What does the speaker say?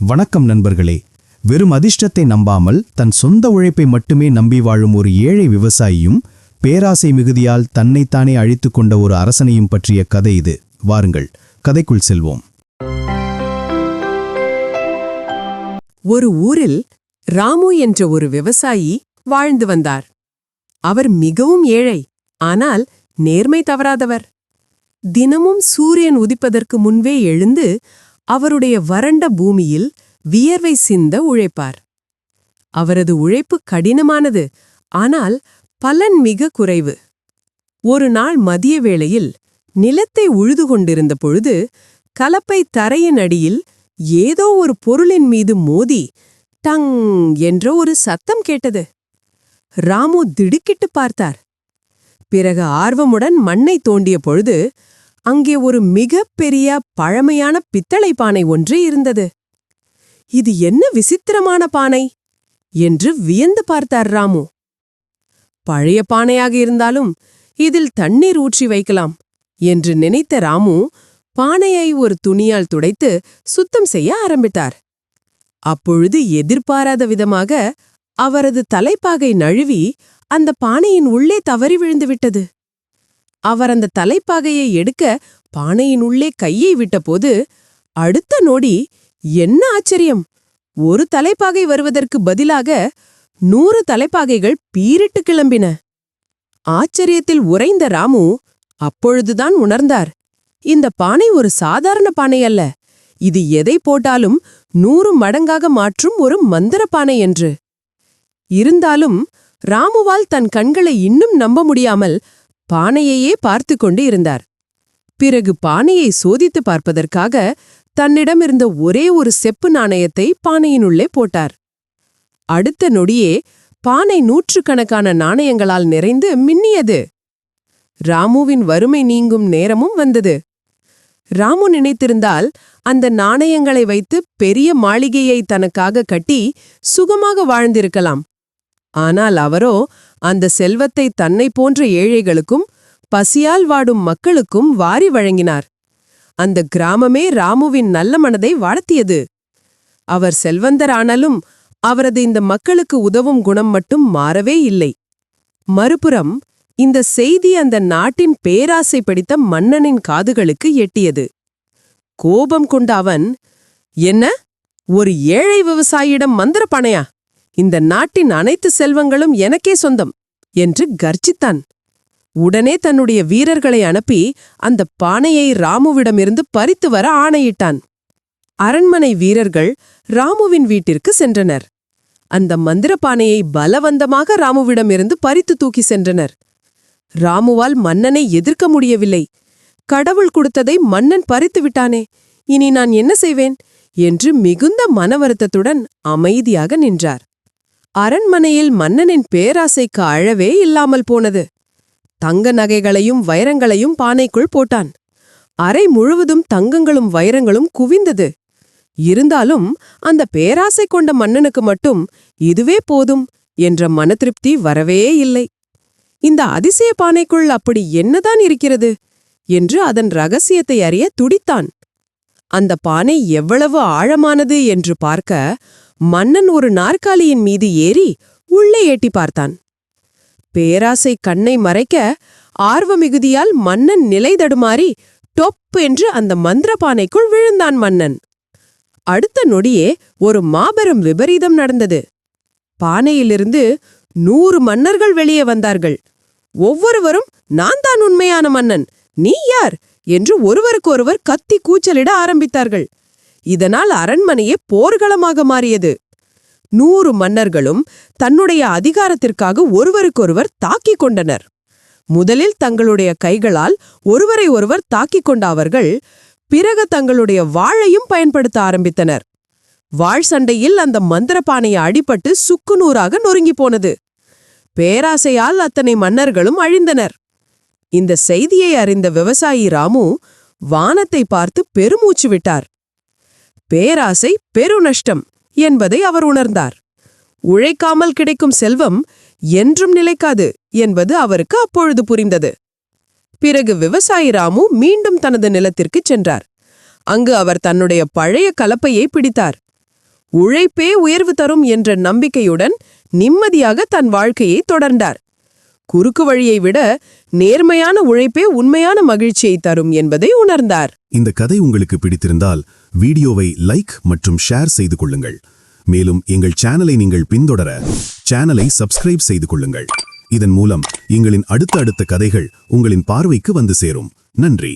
வணக்கம் நண்பர்களே. வெறும் அதிர்ஷ்டத்தை நம்பாமல் தன் சொந்த உழைப்பை மட்டுமே நம்பி வாழும் ஒரு ஏழை விவசாயியும் பேராசை மிகுதியால் தன்னைத்தானே அழித்துக் கொண்ட ஒரு அரசனையும் பற்றிய கதை இது. வாருங்கள், கதைக்குள் செல்வோம். ஒரு ஊரில் ராமு என்ற ஒரு விவசாயி வாழ்ந்து வந்தார். அவர் மிகவும் ஏழை, ஆனால் நேர்மை தவறாதவர். தினமும் சூரியன் உதிப்பதற்கு முன்பே எழுந்து அவருடைய வறண்ட பூமியில் வியர்வை சிந்த உழைப்பார். அவரது உழைப்பு கடினமானது, ஆனால் பலன் மிக குறைவு. ஒரு நாள் மதிய வேளையில் நிலத்தை உழுது கொண்டிருந்த பொழுது கலப்பை தரையின் அடியில் ஏதோ ஒரு பொருளின் மீது மோதி டங் என்ற ஒரு சத்தம் கேட்டது. ராமு திடுக்கிட்டு பார்த்தார். பிறகு ஆர்வமுடன் மண்ணை தோண்டிய பொழுது அங்கே ஒரு மிக பெரிய பழமையான பித்தளை பானை ஒன்று இருந்தது. இது என்ன விசித்திரமான பானை என்று வியந்து பார்த்தார் ராமு. பழைய பானையாக இருந்தாலும் இதில் தண்ணீர் ஊற்றி வைக்கலாம் என்று நினைத்த ராமு பானையை ஒரு துணியால் துடைத்து சுத்தம் செய்ய ஆரம்பித்தார். அப்பொழுது எதிர்பாராத விதமாக அவரது தலைப்பாகை நழுவி அந்த பானையின் உள்ளே தவறி விழுந்துவிட்டது. அவர் அந்த தலைப்பாகையை எடுக்க பானையின் உள்ளே கையை விட்டபோது அடுத்த நொடி என்ன ஆச்சரியம்! ஒரு தலைப்பாகை வருவதற்கு பதிலாக 100 தலைப்பாகைகள் பீரிட்டு கிளம்பின. ஆச்சரியத்தில் உறைந்த ராமு அப்பொழுதுதான் உணர்ந்தார், இந்த பானை ஒரு சாதாரண பானை அல்ல, இது எதை போட்டாலும் 100 மடங்காக மாற்றும் ஒரு மந்திர பானை என்று. இருந்தாலும் ராமுவால் தன் கண்களை இன்னும் நம்ப முடியாமல் பானையையே பார்த்து கொண்டு இருந்தார். பிறகு பானையை சோதித்து பார்ப்பதற்காக தன்னிடமிருந்த ஒரே ஒரு செப்பு நாணயத்தை பானையினுள்ளே போட்டார். அடுத்த நொடியே பானை 100கணக்கான நாணயங்களால் நிறைந்து மின்னியது. ராமுவின் வறுமை நீங்கும் நேரமும் வந்தது. ராமு நினைத்திருந்தால் அந்த நாணயங்களை வைத்து பெரிய மாளிகையை தனக்காக கட்டி சுகமாக வாழ்ந்திருக்கலாம். ஆனால் அவரோ அந்த செல்வத்தை தன்னை போன்ற ஏழைகளுக்கும் பசியால் வாடும் மக்களுக்கும் வாரி வழங்கினார். அந்த கிராமமே ராமுவின் நல்ல மனதை வாழ்த்தியது. அவர் செல்வந்தரானாலும் அவரது இந்த மக்களுக்கு உதவும் குணம் மட்டும் மாறவே இல்லை. மறுபுறம் இந்த செய்தி அந்த நாட்டின் பேராசை பிடித்த மன்னனின் காதுகளுக்கு எட்டியது. கோபம் கொண்ட அவன், என்ன, ஒரு ஏழை விவசாயியிடம் மந்திர பணையா? இந்த நாட்டின் அனைத்து செல்வங்களும் எனக்கே சொந்தம் என்று கர்ஜித்தான். உடனே தன்னுடைய வீரர்களை அனுப்பி அந்த பானையை ராமுவிடமிருந்து பறித்து வர ஆணையிட்டான். அரண்மனை வீரர்கள் ராமுவின் வீட்டிற்கு சென்றனர். அந்த மந்திர பானையை பலவந்தமாக ராமுவிடமிருந்து பறித்து தூக்கி சென்றனர். ராமுவால் மன்னனை எதிர்க்க முடியவில்லை. கடவுள் கொடுத்ததை மன்னன் பறித்து விட்டானே, இனி நான் என்ன செய்வேன் என்று மிகுந்த மனவருத்தத்துடன் அமைதியாக நின்றார். அரண்மனையில் மன்னனின் பேராசைக்கு அழவே இல்லாமல் போனது. தங்க நகைகளையும் வைரங்களையும் பானைக்குள் போட்டான். அறை முழுவதும் தங்கங்களும் வைரங்களும் குவிந்தது. இருந்தாலும் அந்த பேராசை கொண்ட மன்னனுக்கு மட்டும் இதுவே போதும் என்ற மனதிருப்தி வரவே இல்லை. இந்த அதிசய பானைக்குள் அப்படி என்னதான் இருக்கிறது என்று அதன் ரகசியத்தை அறிய துடித்தான். அந்த பானை எவ்வளவு ஆழமானது என்று பார்க்க மன்னன் ஒரு நாற்காலியின் மீது ஏறி உள்ளே எட்டி பார்த்தான். பேராசை கண்ணை மறைக்க ஆர்வமிகுதியால் மன்னன் நிலை தடுமாறி டொப் என்று அந்த மந்திர பானைக்குள் விழுந்தான் மன்னன். அடுத்த நொடியே ஒரு மாபெரும் விபரீதம் நடந்தது. பானையிலிருந்து 100 மன்னர்கள் வெளியே வந்தார்கள். ஒவ்வொருவரும் நான் தான் உண்மையான மன்னன், நீ யார் என்று ஒருவருக்கொருவர் கத்தி கூச்சலிட ஆரம்பித்தார்கள். இதனால் அரண்மனையே போர்க்களமாக மாறியது. 100 மன்னர்களும் தன்னுடைய அதிகாரத்திற்காக ஒருவருக்கொருவர் தாக்கிக் கொண்டனர். முதலில் தங்களுடைய கைகளால் ஒருவரை ஒருவர் தாக்கிக் கொண்ட அவர்கள் பிறகு தங்களுடைய வாளையும் பயன்படுத்த ஆரம்பித்தனர். வாழ் சண்டையில் அந்த மந்திரப்பானையை அடிபட்டு சுக்குநூறாக நொறுங்கி போனது. பேராசையால் அத்தனை மன்னர்களும் அழிந்தனர். இந்த செய்தியை அறிந்த விவசாயி ராமு வானத்தை பார்த்து பெருமூச்சு விட்டார். பேராசை பெருநஷ்டம் என்பதை அவர் உணர்ந்தார். உழைக்காமல் கிடைக்கும் செல்வம் என்றும் நிலைக்காது என்பது அவருக்கு அப்பொழுது புரிந்தது. பிறகு விவசாயி ராமு மீண்டும் தனது நிலத்திற்கு சென்றார். அங்கு அவர் தன்னுடைய பழைய கலப்பையை பிடித்தார். உழைப்பே உயர்வு தரும் என்ற நம்பிக்கையுடன் நிம்மதியாக தன் வாழ்க்கையை தொடர்ந்தார். குறுக்கு வழியை விட நேர்மையான உழைப்பே உண்மையான மகிழ்ச்சியை தரும் என்பதை உணர்ந்தார். இந்த கதை உங்களுக்கு பிடித்திருந்தால் வீடியோவை லைக் மற்றும் ஷேர் செய்து கொள்ளுங்கள். மேலும் எங்கள் சேனலை நீங்கள் பின்தொடர சேனலை சப்ஸ்கிரைப் செய்து கொள்ளுங்கள். இதன் மூலம் எங்களின் அடுத்த கதைகள் உங்களின் பார்வைக்கு வந்து சேரும். நன்றி.